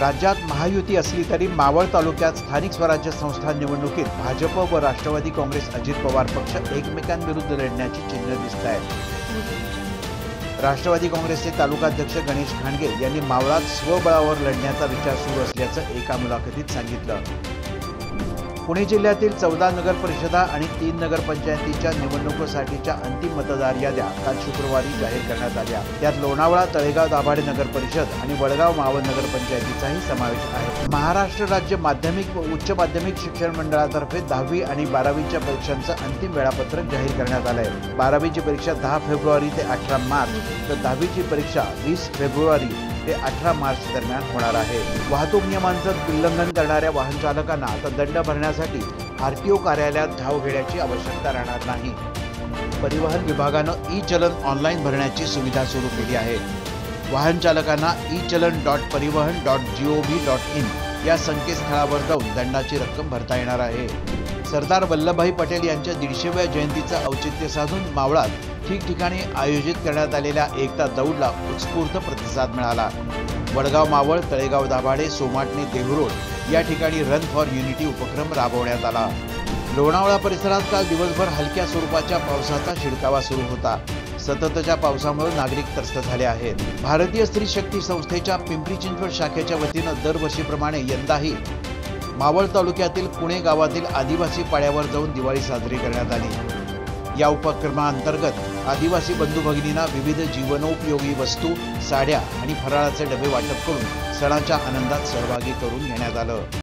राज्यात महायुती असली तरी मावळ तालुक्यात स्थानिक स्वराज्य संस्था निवडणुकीत भाजप व राष्ट्रवादी काँग्रेस अजित पवार पक्ष एकमेकांविरुद्ध लढण्याची चिन्ह दिसत आहेत। राष्ट्रवादी काँग्रेसचे तालुकाध्यक्ष गणेश खांडगे यांनी मावळात स्वबळावर लढण्याचा विचार सुरू असल्याचं एका मुलाखतीत सांगितलं। पुणे जिल्ह्यातील 14 नगर परिषदा आणि 3 नगरपंचायतीच्या निवडणुकीसाठीच्या अंतिम मतदार याद्या काल शुक्रवारी जाहीर करण्यात आल्या। त्यात लोणावळा, तळेगाव दाभाडे नगर परिषद आणि वडगाव मावळ नगरपंचायतीचाही समावेश आहे। महाराष्ट्र राज्य माध्यमिक व उच्च माध्यमिक शिक्षण मंडळातर्फे 10वी आणि 12वीच्या परीक्षांचं अंतिम वेळापत्रक जाहीर करण्यात आलंय। 12वीची परीक्षा 10 फेब्रुवारी ते 18 मार्च तर 10वीची परीक्षा 20 फेब्रुवारी ते 18 मार्च दरम्यान होणार आहे। वाहतूक नियमांचं उल्लंघन करणाऱ्या वाहन चालकांना आता दंड भरण्यासाठी आरटीओ कार्यालयात धाव घेण्याची आवश्यकता राहणार नाही। परिवहन विभागानं ई-चलन ऑनलाईन भरण्याची सुविधा सुरू केली आहे। वाहन चालकांना echallan.parivahan.gov.in या संकेतस्थळावर जाऊन दंडाची रक्कम भरता येणार आहे। सरदार वल्लभभाई पटेल यांच्या 150व्या जयंतीचं औचित्य साधून मावळात ठिकठिकाणी आयोजित करण्यात आलेल्या एकता दौडला उत्स्फूर्त प्रतिसाद मिळाला। वडगाव मावळ, तळेगाव दाभाडे, सोमाटणे, देहरोड या ठिकाणी रन फॉर युनिटी उपक्रम राबवण्यात आला। लोणावळा परिसरात काल दिवसभर हलक्या स्वरूपाच्या पावसाचा शिडकावा सुरू होता। सततच्या पावसामुळे नागरिक त्रस्त झाले आहेत। भारतीय स्त्री शक्ती संस्थेच्या पिंपरी चिंचवड शाखेच्या वतीनं दरवर्षीप्रमाणे यंदाही मावळ तालुक्यातील पुणे गावातील आदिवासी पाड्यावर जाऊन दिवाळी साजरी करण्यात आली। या उपक्रमाअंतर्गत आदिवासी बंधू भगिनींना विविध जीवनोपयोगी वस्तू, साड्या आणि फराळाचे डबे वाटप करून सणाच्या आनंदात सहभागी करून घेण्यात आलं।